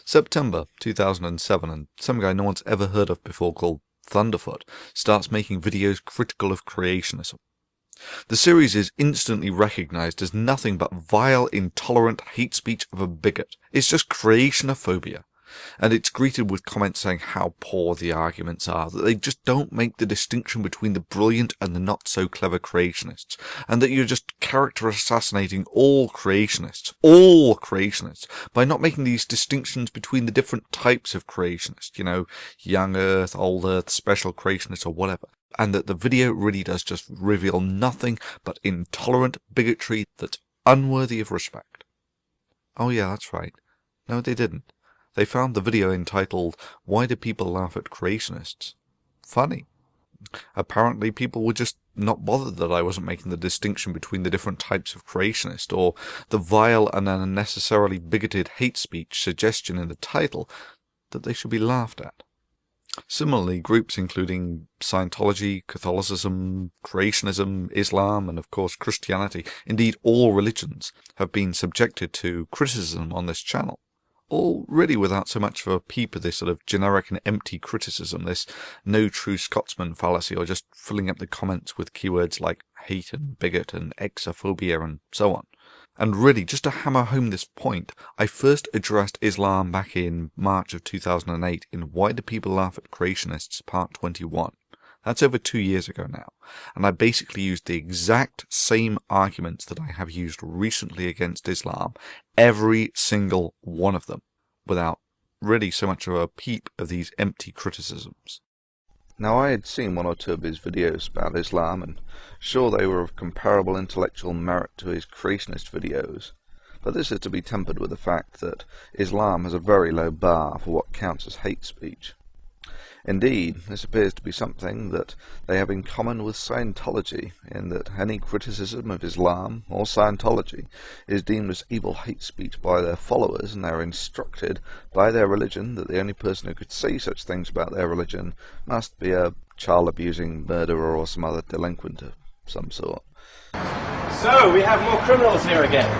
September 2007, and some guy no one's ever heard of before called Thunderfoot starts making videos critical of creationism. The series is instantly recognized as nothing but vile, intolerant hate speech of a bigot. It's just creationophobia. And it's greeted with comments saying how poor the arguments are, that they just don't make the distinction between the brilliant and the not-so-clever creationists, and that you're just character assassinating all creationists, by not making these distinctions between the different types of creationists, young Earth, old Earth, special creationists, or whatever. And that the video really does just reveal nothing but intolerant bigotry that's unworthy of respect. Oh yeah, that's right. No, they didn't. They found the video entitled, "Why Do People Laugh at Creationists?" funny. Apparently people were just not bothered that I wasn't making the distinction between the different types of creationist, or the vile and unnecessarily bigoted hate speech suggestion in the title that they should be laughed at. Similarly, groups including Scientology, Catholicism, Creationism, Islam, and of course Christianity, indeed all religions, have been subjected to criticism on this channel. All really without so much of a peep of this sort of generic and empty criticism, this no true Scotsman fallacy, or just filling up the comments with keywords like hate and bigot and exophobia and so on. And really, just to hammer home this point, I first addressed Islam back in March of 2008 in Why Do People Laugh at Creationists Part 21. That's over 2 years ago now, and I basically used the exact same arguments that I have used recently against Islam, every single one of them, without really so much of a peep of these empty criticisms. Now, I had seen one or two of his videos about Islam, and sure they were of comparable intellectual merit to his creationist videos, but this is to be tempered with the fact that Islam has a very low bar for what counts as hate speech. Indeed, this appears to be something that they have in common with Scientology, in that any criticism of Islam or Scientology is deemed as evil hate speech by their followers, and they are instructed by their religion that the only person who could say such things about their religion must be a child-abusing murderer or some other delinquent of some sort. So, we have more criminals here again.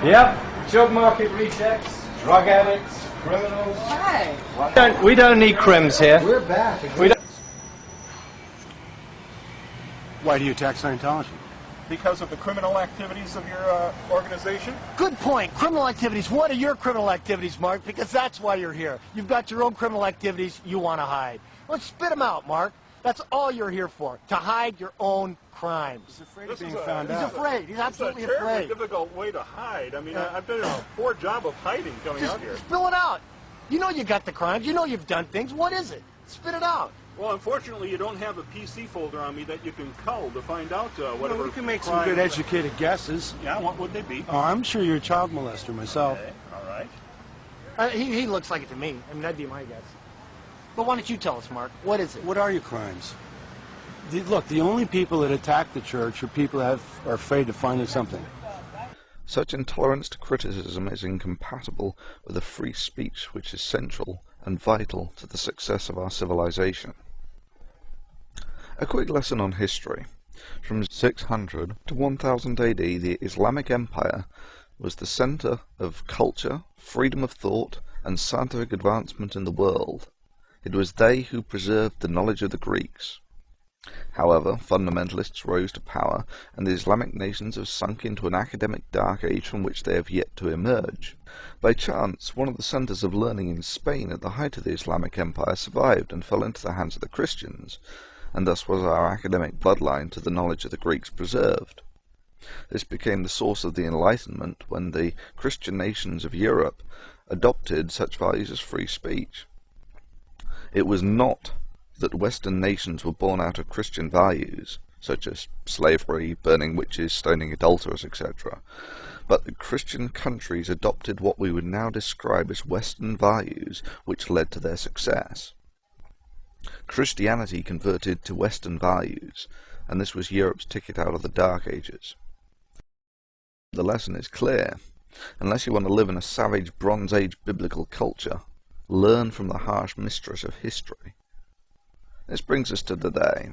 Yep, job market rejects, drug addicts, criminals. Hi. We don't need crims here. We're back. Why do you attack Scientology? Because of the criminal activities of your organization? Good point. Criminal activities. What are your criminal activities, Mark? Because that's why you're here. You've got your own criminal activities you want to hide. Let's spit them out, Mark. That's all you're here for, to hide your own crimes. He's afraid of being found out. He's afraid. He's absolutely afraid. It's a terribly difficult way to hide. I mean, I've done a poor job of hiding coming out here. Spill it out. You know you got the crimes. You know you've done things. What is it? Spit it out. Well, unfortunately, you don't have a PC folder on me that you can cull to find out whatever. We can make some good educated guesses. Yeah, what would they be? Oh, I'm sure you're a child molester myself. Okay, all right. He looks like it to me. I mean, that'd be my guess. But why don't you tell us, Mark? What is it? What are your crimes? Look, the only people that attack the church are people that are afraid to find out something. Such intolerance to criticism is incompatible with a free speech which is central and vital to the success of our civilization. A quick lesson on history. From 600 to 1000 AD, the Islamic Empire was the center of culture, freedom of thought, and scientific advancement in the world. It was they who preserved the knowledge of the Greeks. However, fundamentalists rose to power, and the Islamic nations have sunk into an academic dark age from which they have yet to emerge. By chance, one of the centers of learning in Spain at the height of the Islamic Empire survived and fell into the hands of the Christians, and thus was our academic bloodline to the knowledge of the Greeks preserved. This became the source of the Enlightenment when the Christian nations of Europe adopted such values as free speech. It was not that Western nations were born out of Christian values, such as slavery, burning witches, stoning adulterers, etc., but the Christian countries adopted what we would now describe as Western values, which led to their success. Christianity converted to Western values, and this was Europe's ticket out of the Dark Ages. The lesson is clear. Unless you want to live in a savage Bronze Age biblical culture, learn from the harsh mistress of history. This brings us to today.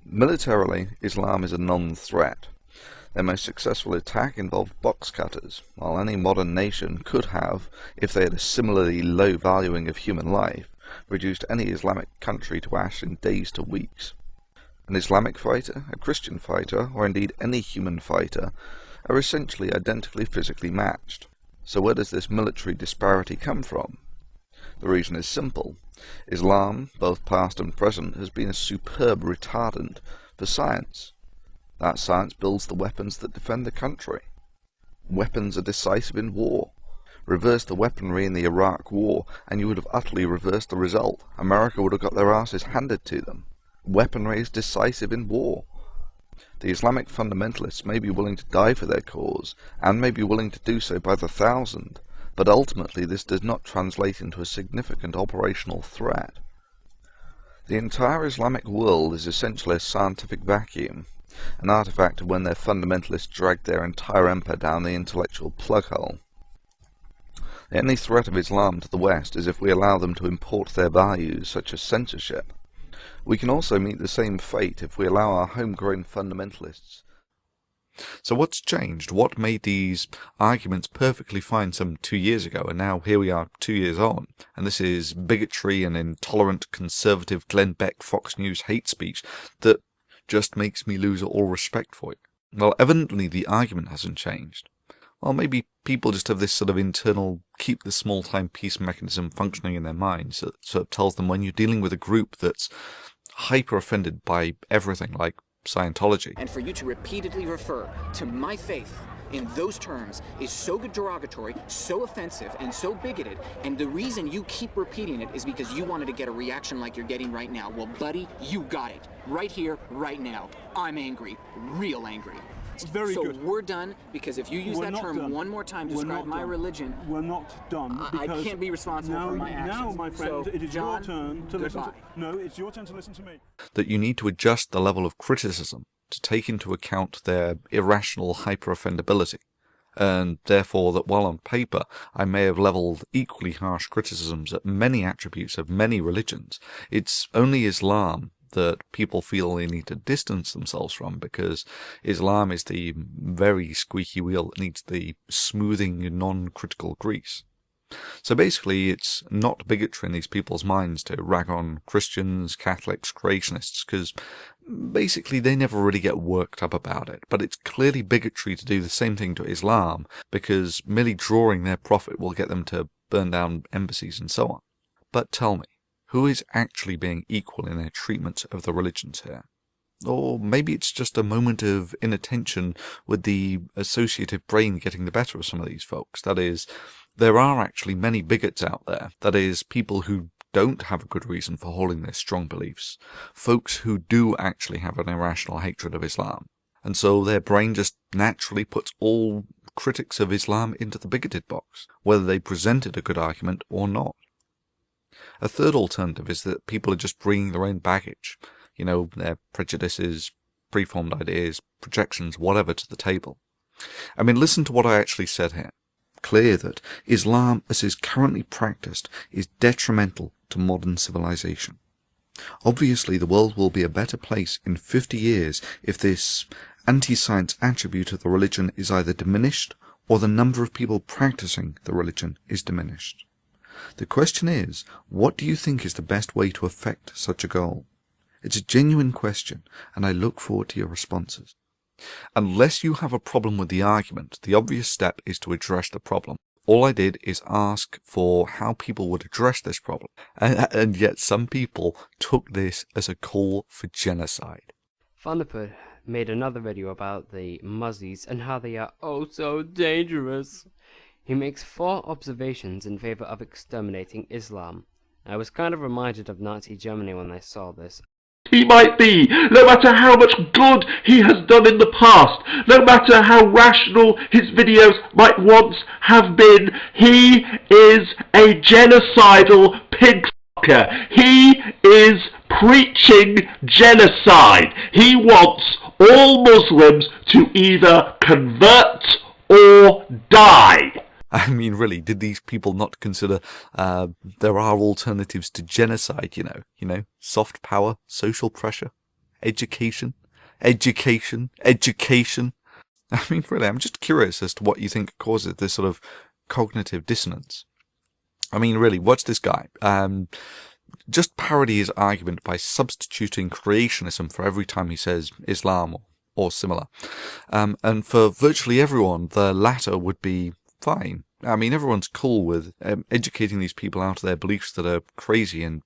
Militarily, Islam is a non-threat. Their most successful attack involved box cutters, while any modern nation could have, if they had a similarly low valuing of human life, reduced any Islamic country to ash in days to weeks. An Islamic fighter, a Christian fighter, or indeed any human fighter, are essentially identically physically matched. So where does this military disparity come from? The reason is simple. Islam, both past and present, has been a superb retardant for science. That science builds the weapons that defend the country. Weapons are decisive in war. Reverse the weaponry in the Iraq War, and you would have utterly reversed the result. America would have got their asses handed to them. Weaponry is decisive in war. The Islamic fundamentalists may be willing to die for their cause, and may be willing to do so by the thousand, but ultimately this does not translate into a significant operational threat. The entire Islamic world is essentially a scientific vacuum, an artifact of when their fundamentalists dragged their entire empire down the intellectual plug hole. The only threat of Islam to the West is if we allow them to import their values, such as censorship. We can also meet the same fate if we allow our homegrown fundamentalists. So what's changed? What made these arguments perfectly fine some 2 years ago, and now here we are 2 years on, and this is bigotry and intolerant conservative Glenn Beck Fox News hate speech that just makes me lose all respect for it? Well, evidently the argument hasn't changed. Well, maybe people just have this sort of internal keep the small-time peace mechanism functioning in their minds that sort of tells them when you're dealing with a group that's hyper-offended by everything, like Scientology. And for you to repeatedly refer to my faith in those terms is so derogatory, so offensive, and so bigoted, and the reason you keep repeating it is because you wanted to get a reaction like you're getting right now. Well, buddy, you got it. Right here, right now. I'm angry. Real angry. Very so good. We're done, because if you use that term done. one more time to describe my religion... We're not done, I can't be responsible for my actions. Now, my friend, so, it is John, your turn to listen to... goodbye. No, it's your turn to listen to me. That you need to adjust the level of criticism to take into account their irrational hyper-offendability, and therefore that while on paper I may have levelled equally harsh criticisms at many attributes of many religions, it's only Islam that people feel they need to distance themselves from, because Islam is the very squeaky wheel that needs the smoothing, non-critical grease. So basically it's not bigotry in these people's minds to rag on Christians, Catholics, creationists, because basically they never really get worked up about it. But it's clearly bigotry to do the same thing to Islam, because merely drawing their profit will get them to burn down embassies and so on. But tell me, who is actually being equal in their treatment of the religions here? Or maybe it's just a moment of inattention with the associative brain getting the better of some of these folks. That is, there are actually many bigots out there. That is, people who don't have a good reason for holding their strong beliefs. Folks who do actually have an irrational hatred of Islam. And so their brain just naturally puts all critics of Islam into the bigoted box, whether they presented a good argument or not. A third alternative is that people are just bringing their own baggage, you know, their prejudices, preformed ideas, projections, whatever, to the table. I mean, listen to what I actually said here. Clear that Islam, as is currently practiced, is detrimental to modern civilization. Obviously, the world will be a better place in 50 years if this anti-science attribute of the religion is either diminished or the number of people practicing the religion is diminished. The question is, what do you think is the best way to effect such a goal? It's a genuine question, and I look forward to your responses. Unless you have a problem with the argument, the obvious step is to address the problem. All I did is ask for how people would address this problem, and yet some people took this as a call for genocide. Thunderfoot made another video about the Muzzies and how they are oh so dangerous. He makes 4 observations in favor of exterminating Islam. I was kind of reminded of Nazi Germany when I saw this. He might be, no matter how much good he has done in the past, no matter how rational his videos might once have been, he is a genocidal pig fucker. He is preaching genocide. He wants all Muslims to either convert or die. I mean, really, did these people not consider there are alternatives to genocide, you know, soft power, social pressure, education. I mean, really, I'm just curious as to what you think causes this sort of cognitive dissonance. I mean, really, watch this guy. Just parody his argument by substituting creationism for every time he says Islam or similar. And for virtually everyone, the latter would be fine. I mean, everyone's cool with educating these people out of their beliefs that are crazy and,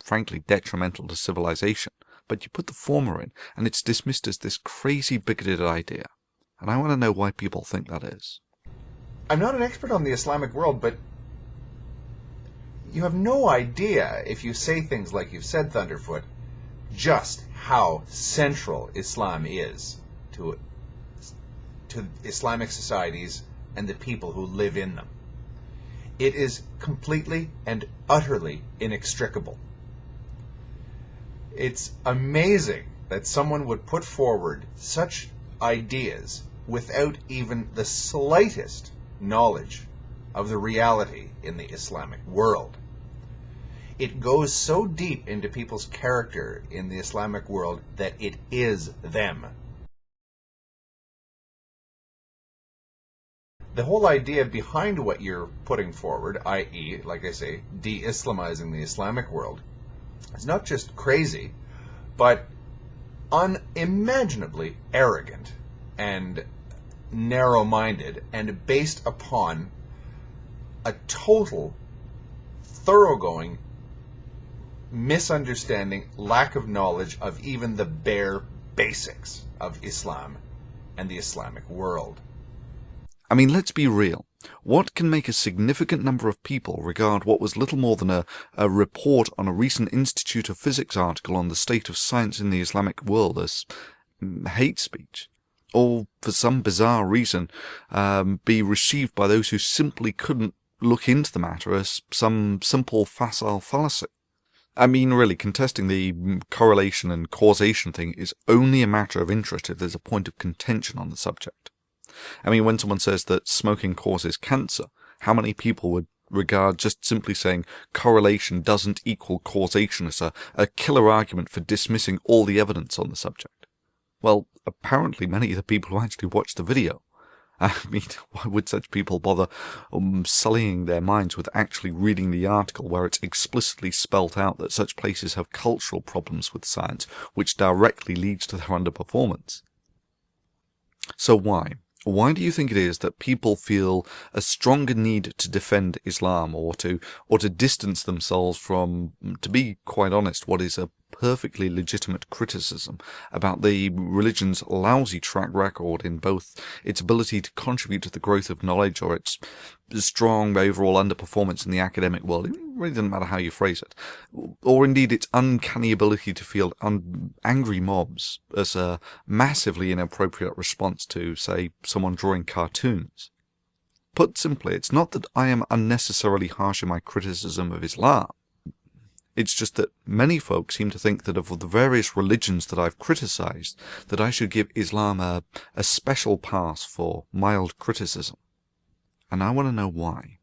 frankly, detrimental to civilization. But you put the former in, and it's dismissed as this crazy, bigoted idea. And I want to know why people think that is. I'm not an expert on the Islamic world, but you have no idea, if you say things like you've said, Thunderfoot, just how central Islam is to Islamic societies and the people who live in them. It is completely and utterly inextricable. It's amazing that someone would put forward such ideas without even the slightest knowledge of the reality in the Islamic world. It goes so deep into people's character in the Islamic world that it is them. The whole idea behind what you're putting forward, i.e., like I say, de-Islamizing the Islamic world, is not just crazy, but unimaginably arrogant and narrow-minded and based upon a total, thoroughgoing misunderstanding, lack of knowledge of even the bare basics of Islam and the Islamic world. I mean, let's be real. What can make a significant number of people regard what was little more than a report on a recent Institute of Physics article on the state of science in the Islamic world as hate speech? Or, for some bizarre reason, be received by those who simply couldn't look into the matter as some simple facile fallacy? I mean, really, contesting the correlation and causation thing is only a matter of interest if there's a point of contention on the subject. I mean, when someone says that smoking causes cancer, how many people would regard just simply saying correlation doesn't equal causation as a killer argument for dismissing all the evidence on the subject? Well, apparently many of the people who actually watched the video. I mean, why would such people bother sullying their minds with actually reading the article where it's explicitly spelt out that such places have cultural problems with science, which directly leads to their underperformance? So why? Why do you think it is that people feel a stronger need to defend Islam or to distance themselves from, to be quite honest, what is a perfectly legitimate criticism about the religion's lousy track record in both its ability to contribute to the growth of knowledge or its strong overall underperformance in the academic world? It really doesn't matter how you phrase it. Or indeed its uncanny ability to field angry mobs as a massively inappropriate response to, say, someone drawing cartoons. Put simply, it's not that I am unnecessarily harsh in my criticism of Islam. It's just that many folks seem to think that of the various religions that I've criticized, that I should give Islam a special pass for mild criticism. And I want to know why.